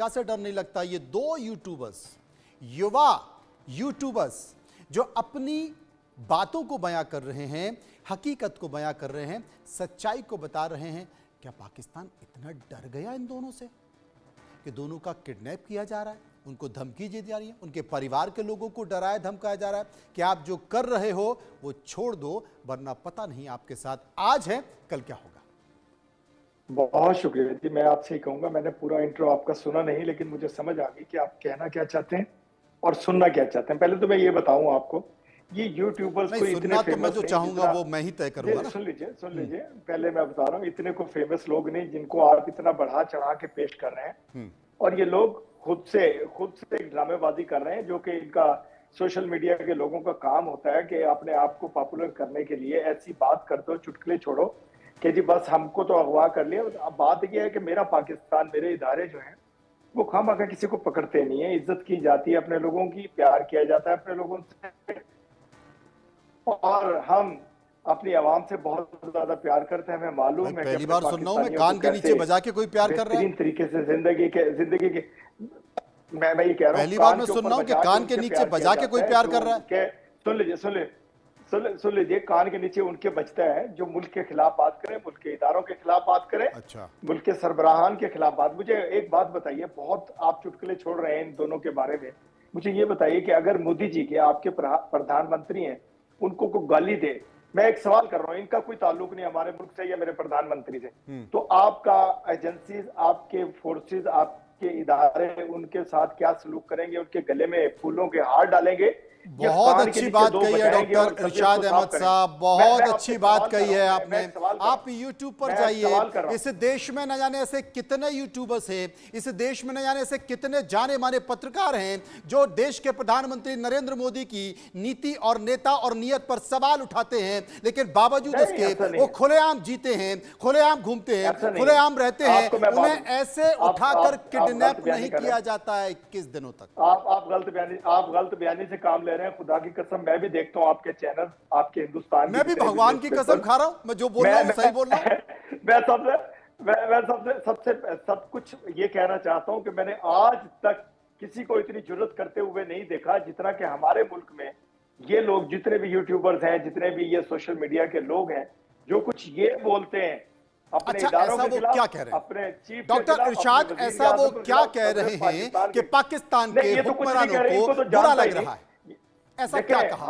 क्या से डर नहीं लगता? ये दो यूट्यूबर्स, युवा यूट्यूबर्स जो अपनी बातों को बयां कर रहे हैं, हकीकत को बयां कर रहे हैं, सच्चाई को बता रहे हैं। क्या पाकिस्तान इतना डर गया इन दोनों से कि दोनों का किडनैप किया जा रहा है, उनको धमकी दी जा रही है, उनके परिवार के लोगों को डराया धमकाया जा रहा है कि आप जो कर रहे हो वो छोड़ दो, वरना पता नहीं आपके साथ आज है कल क्या होगा। बहुत शुक्रिया जी। मैं आपसे ही कहूंगा, मैंने पूरा इंट्रो आपका सुना नहीं, लेकिन मुझे समझ आ गई कि आप कहना क्या चाहते हैं और सुनना क्या चाहते हैं। पहले तो मैं ये बताऊं आपको, ये यूट्यूबर्स को इतने तो फेमस मैं जो चाहूंगा वो मैं ही तय करूंगा ना। सुन लीजिए। पहले मैं बता रहा हूँ, इतने को फेमस लोग नहीं जिनको आप इतना बढ़ा चढ़ा के पेश कर रहे हैं, और ये लोग खुद से एक ड्रामेबाजी कर रहे हैं, जो कि इनका सोशल मीडिया के लोगों का काम होता है कि अपने आप को पॉपुलर करने के लिए ऐसी बात कर दो, चुटकुले छोड़ो कि जी बस हमको तो अगवा कर लिया। अब बात यह है कि मेरा पाकिस्तान, मेरे इदारे जो हैं वो खामखा किसी को पकड़ते नहीं है, इज्जत की जाती है अपने लोगों की, प्यार किया जाता है अपने लोगों से, और हम अपनी आवाम से बहुत ज्यादा प्यार करते हैं। हमें मालूम है। पहली बार सुन रहा हूं मैं कान के नीचे बजा के कोई प्यार कर रहा है। तरीके से जिंदगी के मैं ये कह रहा हूं, पहली बार मैं सुन रहा हूं कि कान के नीचे बजा के कोई प्यार कर रहा है। सुन लीजिए, कान के नीचे उनके बजता है जो मुल्क के खिलाफ बात करें, मुल्क के इदारों के खिलाफ बात करें, अच्छा, मुल्क के सरबराहान के खिलाफ बात। मुझे एक बात बताइए, बहुत आप चुटकुले छोड़ रहे हैं इन दोनों के बारे में, मुझे ये बताइए कि अगर मोदी जी के आपके प्रधानमंत्री हैं, उनको को गाली दे, मैं एक सवाल कर रहा हूं, इनका कोई ताल्लुक नहीं हमारे मुल्क से या मेरे प्रधानमंत्री से, तो आपका एजेंसीज, आपके फोर्सेस, आपके इदारे उनके साथ क्या सलूक करेंगे? उनके गले में फूलों के हार डालेंगे? बहुत अच्छी बात कही है डॉक्टर इरशाद अहमद साहब, बहुत अच्छी बात कही है आपने। आप यूट्यूब पर जाइए, इस देश में न जाने ऐसे कितने यूट्यूबर्स हैं, इस देश में न जाने ऐसे कितने जाने माने पत्रकार हैं जो देश के प्रधानमंत्री नरेंद्र मोदी की नीति और नेता और नियत पर सवाल उठाते हैं, लेकिन बावजूद उसके वो खुलेआम जीते हैं, खुलेआम घूमते हैं, खुलेआम रहते हैं, उन्हें ऐसे उठाकर किडनैप नहीं किया जाता है 21 दिनों तक। आप गलत बयानी से काम ले रहे हैं। खुदा की कसम, मैं भी देखता हूं आपके चैनल, आपके हिंदुस्तान, मैं भी भगवान की कसम खा रहा हूं, मैं जो बोल रहा हूं सही बोल रहा हूं। मैं सब कुछ ये कहना चाहता हूं कि मैंने आज तक किसी को इतनी जुर्रत करते हुए नहीं देखा जितना कि हमारे मुल्क में ये लोग, जितने भी यूट्यूबर्स हैं, जितने भी ये सोशल मीडिया के लोग हैं, जो कुछ ये बोलते हैं अपने इदारों के खिलाफ, क्या कह रहे हैं अपने चीफ डॉक्टर इरशाद, ऐसा वो क्या कह रहे हैं कि पाकिस्तान के हुक्मरानों को बुरा लग रहा है? ऐसा क्या कहा?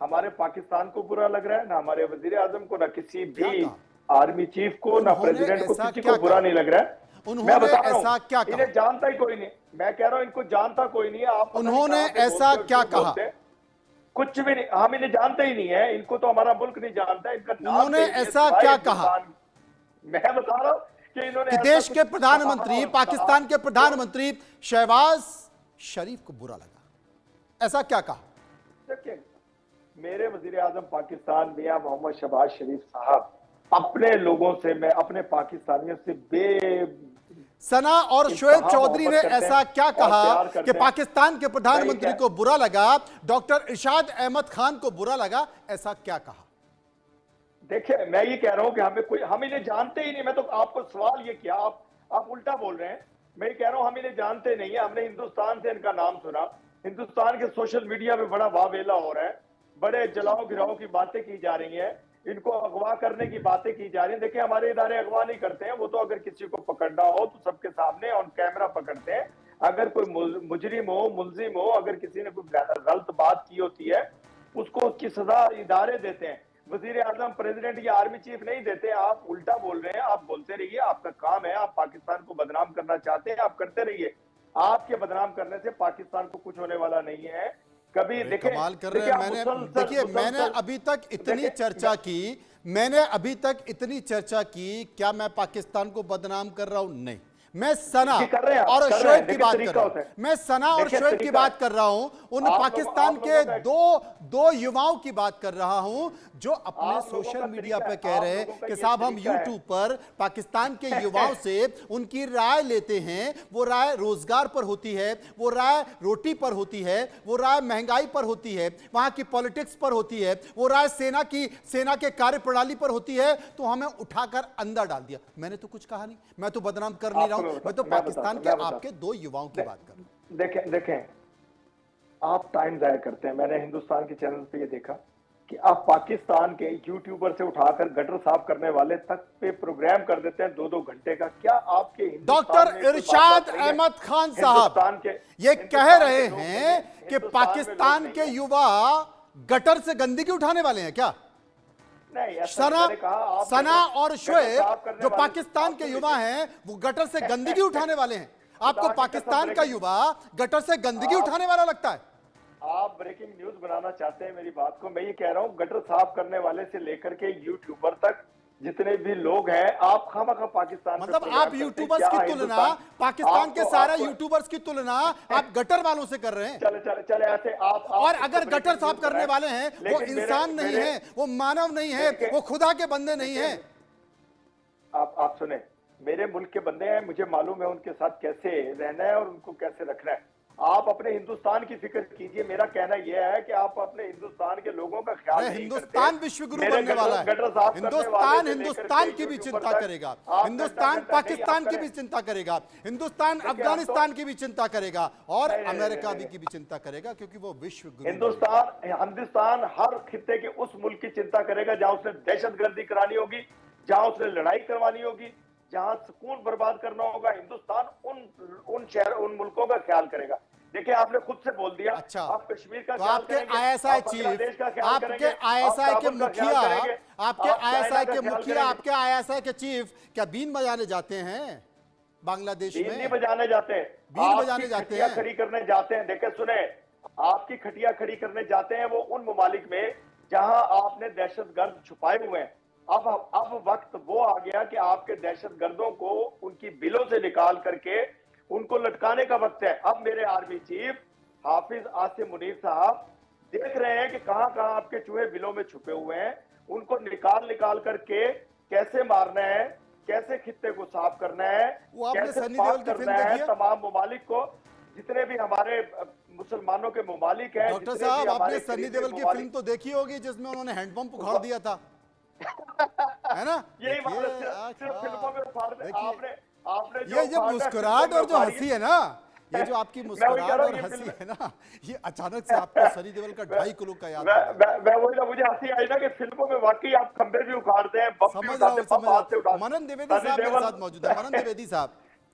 हमारे पाकिस्तान को बुरा लग रहा है, ना हमारे वजीर आजम को, ना किसी भी आर्मी चीफ को, ना प्रेसिडेंट को, किसी को बुरा नहीं लग रहा है। मैं बता रहा हूं, ऐसा क्या कहा? इन्हें जानता ही कोई नहीं। मैं कह रहा हूं इनको जानता कोई नहीं है। आप उन्होंने ऐसा क्या कहा? कुछ भी नहीं, हम इन्हें जानते ही नहीं है। इनको तो हमारा मुल्क नहीं जानता है, इनका नाम। उन्होंने ऐसा क्या कहा? मैं बता रहा हूं कि इन्होंने देश के प्रधानमंत्री, पाकिस्तान के प्रधानमंत्री शहबाज शरीफ को बुरा लगा, ऐसा क्या कहा? देखिए, मेरे वजीर आजम पाकिस्तान मियां मोहम्मद शहबाज शरीफ साहब अपने लोगों से, मैं अपने पाकिस्तानियों से सना और शोएब चौधरी ने ऐसा क्या कहा कि पाकिस्तान के प्रधानमंत्री को बुरा लगा, डॉक्टर इरशाद अहमद खान को बुरा लगा, ऐसा क्या कहा? देखिए, मैं ये कह रहा हूं कि हम इन्हें जानते ही नहीं। मैं तो आपको सवाल ये किया, आप उल्टा बोल रहे हैं। मैं ये कह रहा हूं हम इन्हें जानते नहीं है। हमने हिंदुस्तान से इनका नाम सुना, हिंदुस्तान के सोशल मीडिया में बड़ा वावेला हो रहा है, बड़े जलाओ गिराओ की बातें की जा रही हैं, इनको अगवा करने की बातें की जा रही हैं। देखिए, हमारे इदारे अगवा नहीं करते हैं, वो तो अगर किसी को पकड़ना हो तो सबके सामने ऑन कैमरा पकड़ते हैं। अगर कोई मुजरिम हो, मुलजिम हो, अगर किसी ने कोई गलत बात की होती है, उसको उसकी सजा इदारे देते हैं। वजीर आजम, प्रेसिडेंट या आर्मी चीफ नहीं देते। आप उल्टा बोल रहे हैं। आप बोलते रहिए, आपका काम है। आप पाकिस्तान को बदनाम करना चाहते हैं, आप करते रहिए। आपके बदनाम करने से पाकिस्तान को कुछ होने वाला नहीं है। कभी देखिए, कमाल कर रहे हैं। मैंने अभी तक इतनी चर्चा की, क्या मैं पाकिस्तान को बदनाम कर रहा हूं? नहीं, मैं सना और शोएब की बात कर रहा हूं। मैं सना और शोएब की बात कर रहा हूं, उन पाकिस्तान के दो युवाओं की बात कर रहा हूं जो अपने सोशल मीडिया पे कह रहे हैं कि साहब हम यूट्यूब पर पाकिस्तान के युवाओं से उनकी राय लेते हैं। वो राय रोजगार पर होती है, वो राय रोटी पर होती है, वो राय महंगाई पर होती है, वहां की पॉलिटिक्स पर होती है, वो राय सेना के कार्यप्रणाली पर होती है। तो हमें उठाकर अंदर डाल दिया। मैंने तो कुछ कहा नहीं, मैं तो बदनाम कर नहीं रहा हूं। मैं तो पाकिस्तान के आपके 2 युवाओं की बात कर रहा हूं। देखें आप टाइम जाया करते हैं। मैंने हिंदुस्तान के चैनल पे ये देखा कि आप पाकिस्तान के यूट्यूबर से उठाकर गटर साफ करने वाले तक पे प्रोग्राम कर देते हैं 2-2 घंटे का। क्या आपके डॉक्टर इरशाद अहमद खान साहब ये कह रहे हैं कि पाकिस्तान के युवा गटर से गंदगी उठाने वाले हैं क्या? सना और शोएब जो पाकिस्तान के युवा हैं वो गटर से गंदगी उठाने वाले हैं। आपको पाकिस्तान का युवा गटर से गंदगी उठाने वाला लगता है? आप ब्रेकिंग न्यूज बनाना चाहते हैं मेरी बात को। मैं ये कह रहा हूं गटर साफ करने वाले से लेकर के यूट्यूबर तक जितने भी लोग हैं, आप खामखा पाकिस्तान मतलब आप यूट्यूबर्स की तुलना पाकिस्तान के सारे यूट्यूबर्स की तुलना आप गटर वालों से कर रहे हैं। चले ऐसे आप और अगर गटर साफ करने वाले हैं वो इंसान नहीं है, वो मानव नहीं है, वो खुदा के बंदे नहीं है। आप सुने, मेरे मुल्क के बंदे हैं, मुझे मालूम है उनके साथ कैसे रहना है और उनको कैसे रखना है। आप अपने हिंदुस्तान की फिक्र कीजिए। मेरा कहना यह है कि आप अपने हिंदुस्तान के लोगों का ख्याल नहीं करते। हिंदुस्तान विश्व गुरु बनने वाला है। हिंदुस्तान की भी चिंता करेगा, हिंदुस्तान पाकिस्तान की भी चिंता करेगा, हिंदुस्तान अफगानिस्तान की भी चिंता करेगा और अमेरिका भी की भी चिंता करेगा, क्योंकि वो विश्व गुरु। हिंदुस्तान हर खित्ते के उस मुल्क की चिंता करेगा जहां उसने दहशतगर्दी करानी होगी, जहां उसने लड़ाई करवानी होगी, जहां सुकून बर्बाद करना होगा। हिंदुस्तान उन मुल्कों का ख्याल करेगा। देखिए आपने खुद से बोल दिया। अच्छा, आप कश्मीर का तो आपके आईएसआई चीफ, आपके आईएसआई के मुखिया, आपके आईएसआई के मुखिया, आपके आईएसआई के चीफ क्या बीन बजाने जाते हैं बांग्लादेश में? बीन बजाने जाते हैं, बीन बजाने जाते हैं, खड़ी करने जाते हैं। देखे सुने, आपकी खटिया खड़ी करने जाते हैं वो उन ममालिक में जहां आपने दहशतगर्द छुपाए हुए हैं। अब वक्त वो आ गया कि आपके दहशतगर्दों को उनकी बिलों से निकाल करके उनको लटकाने का वक्त है। अब मेरे आर्मी चीफ हाफिज आसिम मुनीर साहब देख रहे हैं कि कहां कहां आपके चूहे बिलों में छुपे हुए हैं। उनको निकाल करके कैसे मारना है, कैसे खित्ते को साफ करना है, कैसे पाक करना है तमाम ममालिक को, जितने भी हमारे मुसलमानों के ममालिक हैं। डॉक्टर साहब, आपने सनी देओल की फिल्म तो देखी होगी जिसमें उन्होंने हैंडपंप उखाड़ दिया था, है ना? यही बात सिर्फ फिल्मों में उखाड़ आपने ये जो मुस्कुराहट और जो हंसी है ना, ये जो आपकी मुस्कुराहट और हंसी है ना, ये अचानक से आपको सनी देओल का 2.5 किलो का याद आ गया। मुझे हंसी आई ना कि फिल्मों में वाकई आप खंबे भी उखाड़ते हैं, समझ रहा हूं। मनन द्विवेदी साहब मेरे साथ मौजूद है।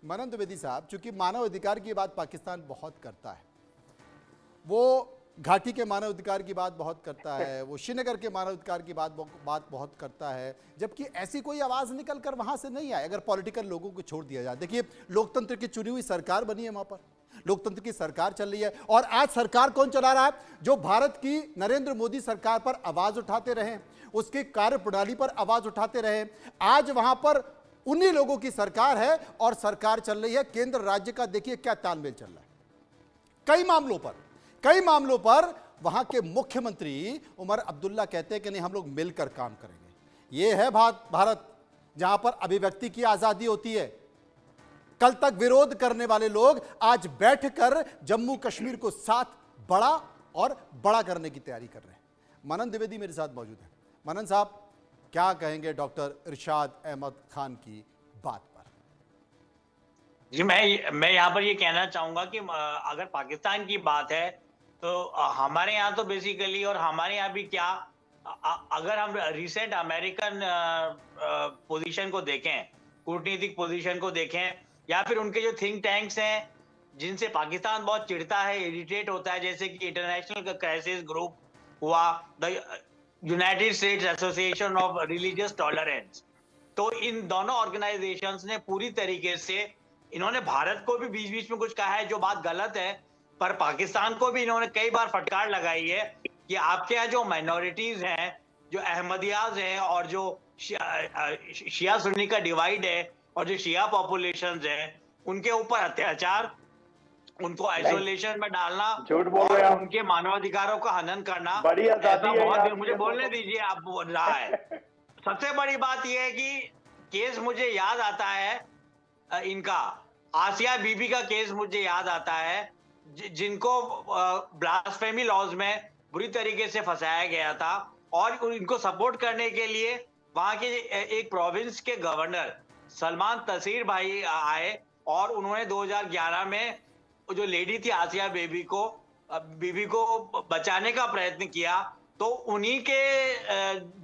मनन द्विवेदी साहब, चूंकि मानव अधिकार की बात पाकिस्तान बहुत करता है, वो घाटी के मानव अधिकार की बात बहुत करता है, वो श्रीनगर के मानव अधिकार की बात बहुत करता है, जबकि ऐसी कोई आवाज निकल कर वहां से नहीं आए। अगर पॉलिटिकल लोगों को छोड़ दिया जाए, देखिए लोकतंत्र की चुनी हुई सरकार बनी है, वहां पर लोकतंत्र की सरकार चल रही है। और आज सरकार कौन चला रहा है? जो भारत की नरेंद्र मोदी सरकार पर आवाज उठाते रहे, उसकी कार्यप्रणाली पर आवाज उठाते रहे, आज वहां पर उन्हीं लोगों की सरकार है और सरकार चल रही है। केंद्र राज्य का देखिए क्या तालमेल चल रहा है। कई मामलों पर वहां के मुख्यमंत्री उमर अब्दुल्ला कहते हैं कि नहीं, हम लोग मिलकर काम करेंगे। यह है भारत, जहां पर अभिव्यक्ति की आजादी होती है। कल तक विरोध करने वाले लोग आज बैठकर जम्मू कश्मीर को साथ बड़ा करने की तैयारी कर रहे हैं। मनन द्विवेदी मेरे साथ मौजूद है। मनन साहब, क्या कहेंगे डॉक्टर इरशाद अहमद खान की बात पर? जी, मैं यहाँ पर ये कहना चाहूंगा कि अगर पाकिस्तान की बात है तो हमारे यहाँ तो बेसिकली, और हमारे यहाँ भी क्या, अगर हम रिसेंट अमेरिकन पोजीशन को देखें, कूटनीतिक पोजीशन को देखें, या फिर उनके जो थिंक टैंक्स हैं जिनसे पाकिस्तान बहुत चिढ़ता है, इरिटेट होता है, जैसे कि इंटरनेशनल क्राइसिस ग्रुप हुआ, the United states association of religious tolerance, तो इन दोनों ऑर्गेनाइजेशंस ने पूरी तरीके से, इन्होंने भारत को भी बीच बीच में कुछ कहा है जो बात गलत है, पर पाकिस्तान को भी इन्होंने कई बार फटकार लगाई है कि आपके यहाँ जो माइनॉरिटीज हैं, जो अहमदियाज हैं, और जो शिया सुन्नी का डिवाइड है, और जो शिया पॉपुलेशंस हैं, उनके ऊपर अत्याचार, उनको आइसोलेशन में डालना, झूठ बोल रहे हैं, उनके मानवाधिकारों का हनन करना, बड़ी आजादी है। बहुत, मुझे बोलने दीजिए, आप बोल रहा है। सबसे बड़ी बात यह है कि केस मुझे याद आता है इनका, आसिया बीबी का केस मुझे याद आता है, जिनको ब्लास्फेमी लॉज में बुरी तरीके से फंसाया गया था, और इनको सपोर्ट करने के लिए वहां के एक प्रोविंस के गवर्नर सलमान तसीर भाई आए, और उन्होंने 2011 में जो लेडी थी आसिया बीबी को बचाने का प्रयत्न किया, तो उन्हीं के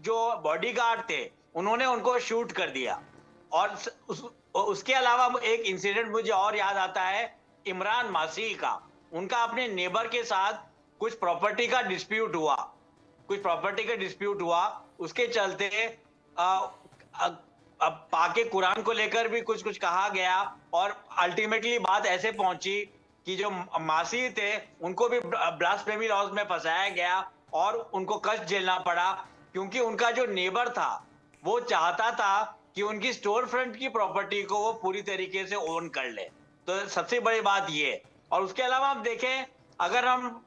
जो बॉडीगार्ड थे उन्होंने उनको शूट कर दिया। और उसके अलावा एक इंसिडेंट मुझे और याद आता है, इमरान मासी का, उनका अपने नेबर के साथ कुछ प्रॉपर्टी का डिस्प्यूट हुआ, उसके चलते पाके कुरान को लेकर भी कुछ कहा गया, और अल्टीमेटली बात ऐसे पहुंची कि जो मासी थे उनको भी ब्लास्फेमी लॉज में फंसाया गया और उनको कष्ट झेलना पड़ा, क्योंकि उनका जो नेबर था वो चाहता था कि उनकी स्टोर फ्रंट की प्रॉपर्टी को वो पूरी तरीके से ओन कर ले। तो सबसे बड़ी बात ये। और उसके अलावा हम देखें, अगर हम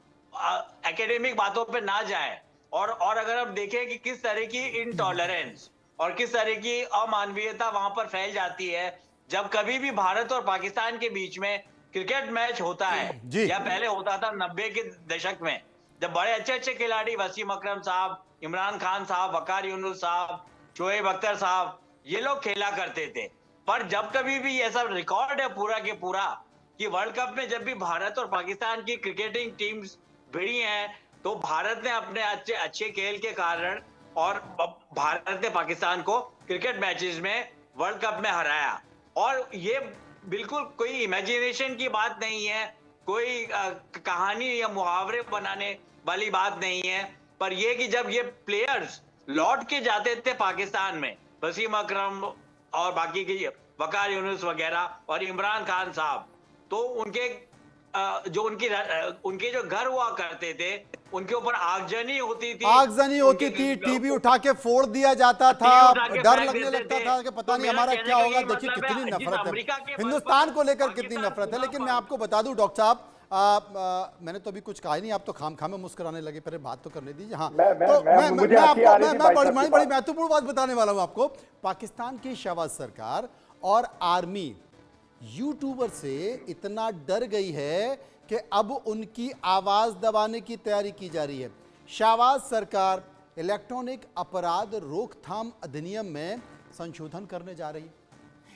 एकेडमिक बातों पे ना जाएं और अगर हम देखें कि किस तरह की इनटॉलरेंस और किस तरह की अमानवीयता वहां पर फैल जाती है जब कभी भी भारत और पाकिस्तान के बीच में क्रिकेट मैच होता है, या पहले होता था 90 के दशक में, जब बड़े अच्छे खिलाड़ी वसीम अकरम साहब, इमरान खान साहब, वकार यूनुस साहब, शोएब अख्तर साहब, ये लोग खेला करते थे। पर जब कभी भी ऐसा रिकॉर्ड है पूरा के पूरा कि वर्ल्ड कप में जब भी भारत और पाकिस्तान की क्रिकेटिंग टीम्स भिड़ी हैं, तो भारत ने अपने अच्छे खेल के कारण और भारत ने पाकिस्तान को क्रिकेट मैचेस में वर्ल्ड कप में हराया। और ये बिल्कुल कोई इमेजिनेशन की बात नहीं है, कोई कहानी या मुहावरे बनाने वाली बात नहीं है, पर ये कि जब ये प्लेयर्स लौट के जाते थे पाकिस्तान में, वसीम अकरम और बाकी के वकार यूनुस वगैरह और इमरान खान साहब, तो उनके जो घर हुआ करते थे उनके ऊपर आगजनी होती थी, टीवी उठा के फोड़ दिया जाता था, डर लगने लगता था कि पता नहीं हमारा क्या होगा। देखिए कितनी नफरत है हिंदुस्तान को लेकर, कितनी नफरत है। लेकिन मैं आपको बता दूं डॉक्टर साहब, मैंने तो अभी कुछ कहा ही नहीं, आप तो खाम मुस्कुराने लगे, पहले बात तो करने दीजिए। हाँ, मैं बड़ी महत्वपूर्ण बात बताने वाला हूं आपको। पाकिस्तान की शहबाज सरकार और आर्मी यूट्यूबर से इतना डर गई है कि अब उनकी आवाज दबाने की तैयारी की जा रही है। शहबाज सरकार इलेक्ट्रॉनिक अपराध रोकथाम अधिनियम में संशोधन करने जा रही है।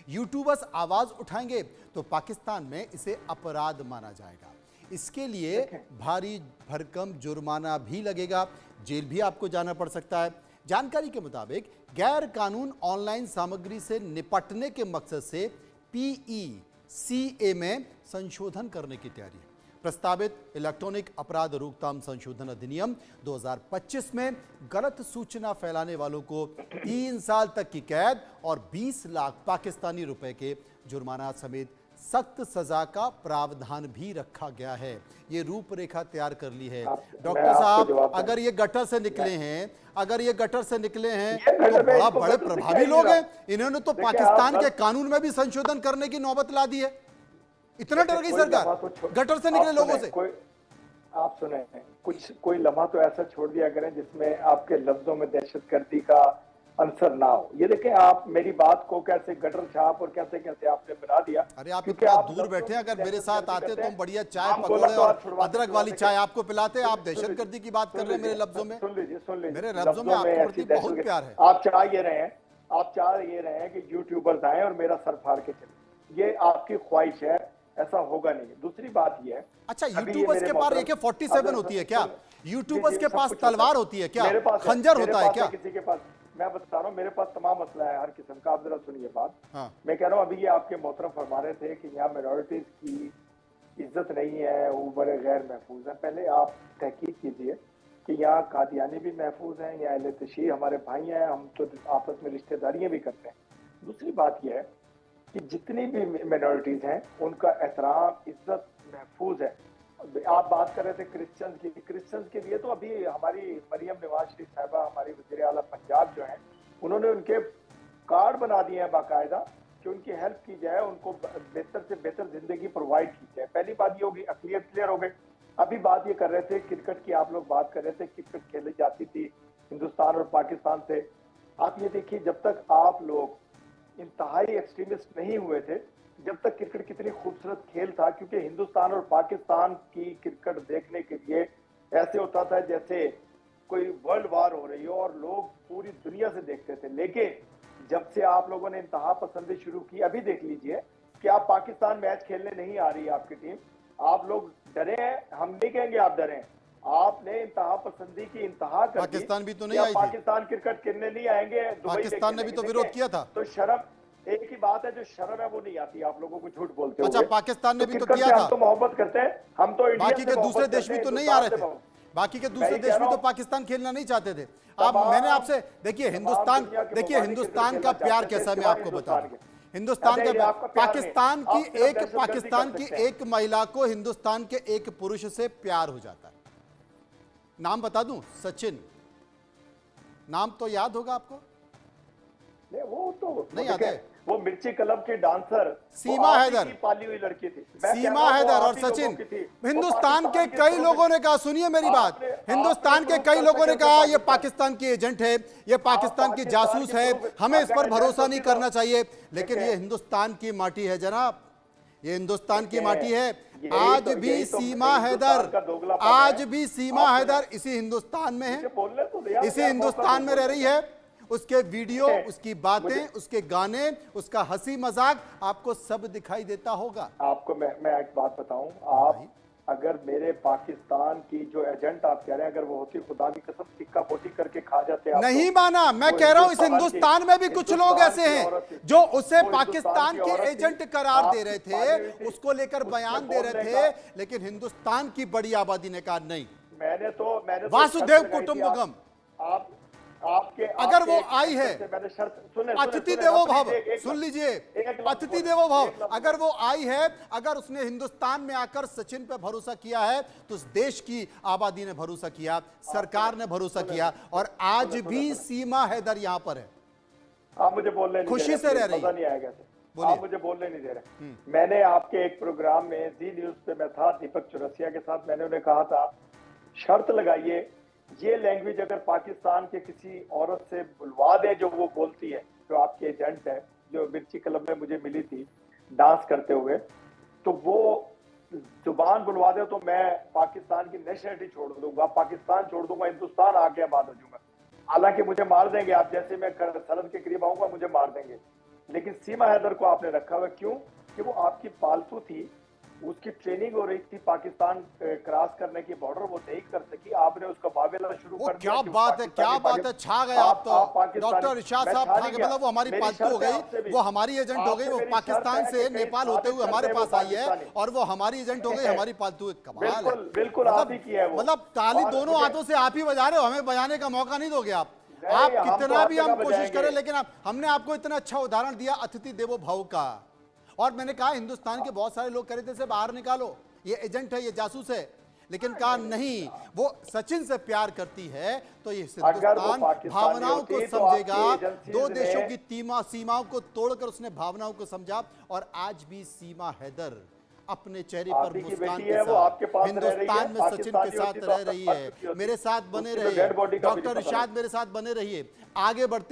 यूट्यूबर्स आवाज उठाएंगे तो पाकिस्तान में इसे अपराध माना जाएगा। इसके लिए भारी भरकम जुर्माना भी लगेगा, जेल भी आपको जाना पड़ सकता है। जानकारी के मुताबिक गैर कानून ऑनलाइन सामग्री से निपटने के मकसद से PECA में संशोधन करने की तैयारी है। प्रस्तावित इलेक्ट्रॉनिक अपराध रोकथाम संशोधन अधिनियम 2025 में गलत सूचना फैलाने वालों को 3 साल तक की कैद और 20 लाख पाकिस्तानी रुपए के जुर्माना समेत सख्त सजा का प्रावधान भी रखा गया है। ये रूपरेखा तैयार कर ली है। डॉक्टर साहब, अगर ये गटर से निकले हैं तो बड़े प्रभावी लोग हैं, इन्होंने तो पाकिस्तान के कानून में भी संशोधन करने की नौबत ला दी है। इतना डर गई सरकार गटर से निकले लोगों से। आप सुने, कोई लम्हा तो ऐसा छोड़ दिया करें जिसमें आपके लफ्जों में दहशतगर्दी का आंसर ना हो। ये देखें, आप मेरी बात को कैसे गटर छाप और कैसे कैसे आपने बना दिया। अरे आप इतना दूर बैठे, अगर मेरे साथ आते तो हम बढ़िया चाय पकौड़े और अदरक वाली चाय आपको पिलाते। आप दहशतगर्दी की बात कर रहे हैं मेरे लफ्जों में। सुन लीजिए, मेरे लफ्जों में आपके प्रति बहुत प्यार है। आप चाह ये रहे हैं कि यूट्यूबर्स आए और मेरा सर फाड़ के चले। ये आपकी ख्वाहिश है, ऐसा होगा नहीं। दूसरी बात ये है, अच्छा, यूट्यूबर्स के पास AK-47 होती है क्या? यूट्यूबर्स के पास तलवार होती है क्या? खंजर होता है क्या? किसी के पास, मैं बता रहा हूँ, मेरे पास तमाम मसला है हर किस्म का। आप जरा सुनिए बात। हाँ। मैं कह रहा हूँ, अभी ये आपके मोहतरम फरमा रहे थे कि यहाँ मिनॉरिटीज की इज्जत नहीं है, वो बड़े गैर महफूज है। पहले आप तहकीक कीजिए कि यहाँ कादियानी भी महफूज हैं, यहाँ अहले तशय्युअ हमारे भाई हैं, हम तो आपस में रिश्तेदारियां भी करते हैं। दूसरी बात यह है कि जितनी भी मिनॉरिटीज हैं उनका एहतराम, इज्जत महफूज है। आप बात कर रहे थे क्रिश्चियंस के लिए तो अभी हमारी मरियम नवाज शरीफ साहिबा, हमारी वज़ीर आला पंजाब जो है, उन्होंने उनके कार्ड बना दिए हैं बाकायदा कि उनकी हेल्प की जाए, उनको बेहतर से बेहतर जिंदगी प्रोवाइड की जाए। पहली बात ये होगी, क्लियर हो गई। अभी बात ये कर रहे थे क्रिकेट की, आप लोग बात कर रहे थे क्रिकेट खेली जाती थी हिंदुस्तान और पाकिस्तान से। आप ये देखिए, जब तक आप लोग इंतहाई एक्सट्रीमिस्ट नहीं हुए थे, जब तक क्रिकेट कितनी खूबसूरत खेल था, क्योंकि हिंदुस्तान और पाकिस्तान की क्रिकेट देखने के लिए ऐसे होता था जैसे कोई वर्ल्ड वार हो रही हो और लोग पूरी दुनिया से देखते थे। लेकिन जब से आप लोगों ने इंतहा पसंदी शुरू की, अभी देख लीजिए कि आप पाकिस्तान मैच खेलने नहीं आ रही है आपकी टीम, आप लोग डरे हैं, हम नहीं कहेंगे आप डरे हैं, आपने इंतहा पसंदी की इंतहा कर दी। पाकिस्तान भी तो नहीं आई थी। पाकिस्तान क्रिकेट खेलने नहीं आएंगे, पाकिस्तान ने भी तो विरोध किया था। तो शर्म, एक ही बात है, जो शर्म है वो नहीं आती आप लोगों को झूठ बोलते हो। अच्छा, पाकिस्तान ने भी तो किया था। हम तो मोहब्बत करते हैं, हम तो इंडिया बाकी के दूसरे देश भी तो नहीं आ रहे थे, बाकी के दूसरे देश भी तो पाकिस्तान खेलना नहीं चाहते थे। अब मैंने आपसे देखिए हिंदुस्तान का प्यार कैसा, मैं आपको बता दूं। हिंदुस्तान का पाकिस्तान की एक महिला को हिंदुस्तान के एक पुरुष से प्यार हो जाता है। नाम बता दूं, सचिन, नाम तो याद होगा आपको? नहीं, वो तो नहीं याद है। वो मिर्ची क्लब की डांसर सीमा हैदर, पाली हुई लड़की थी, सीमा हैदर और सचिन। हिंदुस्तान के कई लोगों ने कहा, सुनिए मेरी बात, हिंदुस्तान के कई लोगों ने कहा ये पाकिस्तान की एजेंट है, ये पाकिस्तान की जासूस है, हमें इस पर भरोसा नहीं करना चाहिए। लेकिन ये हिंदुस्तान की माटी है जनाब, ये हिंदुस्तान की माटी है। आज भी सीमा हैदर इसी हिंदुस्तान में है, इसी हिंदुस्तान में रह रही है। उसके वीडियो, उसकी बातें, उसके गाने, उसका हंसी मजाक आपको सब दिखाई देता होगा। आपको मैं एक बात बताऊं, आप अगर मेरे पाकिस्तान की जो एजेंट आप कह रहे हैं, अगर वो होती, खुदा की कसम टिक्का पोटी करके खा जाते हैं। नहीं माना, मैं कह रहा हूं इस हिंदुस्तान में भी कुछ लोग ऐसे हैं जो उसे पाकिस्तान के एजेंट करार दे रहे थे, उसको लेकर बयान दे रहे थे, लेकिन हिंदुस्तान की बड़ी आबादी ने कहा नहीं। मैंने वासुदेव कुटुंबकम, आपके अगर वो आई है, अतिथि देवो भव, सुन लीजिए, अतिथि देवो भव, अगर वो आई है, अगर उसने हिंदुस्तान में आकर सचिन पे भरोसा किया है, तो उस देश की आबादी ने भरोसा किया, सरकार ने भरोसा किया, और आज भी सीमा हैदर यहां पर है। आप मुझे बोलने खुशी से रह रही है, नहीं आएगा, आप मुझे बोलने नहीं दे रहे। मैंने आपके एक प्रोग्राम में जी न्यूज पे मैं था, दीपक चौरसिया के साथ, मैंने उन्हें कहा था शर्त लगाइए, ये लैंग्वेज अगर पाकिस्तान के किसी औरत से बुलवा दे जो वो बोलती है, जो आपकी एजेंट है, जो मिर्ची क्लब में मुझे मिली थी डांस करते हुए, तो वो जुबान बुलवा दे तो मैं पाकिस्तान की नेशनलिटी छोड़ दूंगा, पाकिस्तान छोड़ दूंगा, हिंदुस्तान आके आबाद हो जाऊंगा। हालांकि मुझे मार देंगे आप, जैसे मैं सरहद के करीब आऊंगा मुझे मार देंगे, लेकिन सीमा हैदर को आपने रखा हुआ, क्यों? कि वो आपकी पालतू थी, उसकी ट्रेनिंग हो रही थी पाकिस्तान क्रॉस करने की बॉर्डर, वो नहीं कर सकी, आपने उसका बाबेला शुरू कर दिया। क्या बात है, क्या बात है, छा गए आप तो। डॉक्टर इरशाद साहब, मतलब वो हमारी पालतू हो गई, वो हमारी एजेंट हो गई, वो पाकिस्तान से नेपाल होते हुए हमारे पास आई है, और वो हमारी एजेंट हो गई, हमारी पालतू। कमाल है, बिल्कुल आप ही किया है वो। मतलब ताली दोनों हाथों से आप ही बजा रहे हो, हमें बजाने का मौका नहीं दोगे आप कितना भी हम कोशिश करें, लेकिन हमने आपको इतना अच्छा उदाहरण दिया अतिथि देवो भव का। और मैंने कहा हिंदुस्तान के बहुत सारे लोग कह रहे थे इसे बाहर निकालो, ये एजेंट है, ये जासूस है, लेकिन कहा नहीं, वो सचिन से प्यार करती है, तो ये हिंदुस्तान भावनाओं को समझेगा। दो देशों की सीमाओं को तोड़कर उसने भावनाओं को समझा, और आज भी सीमा हैदर अपने चेहरे पर मुस्कान के साथ हिंदुस्तान में सचिन के साथ रह रही है। मेरे साथ बने रहिए, डॉक्टर इरशाद मेरे साथ बने रहिए, आगे बढ़ते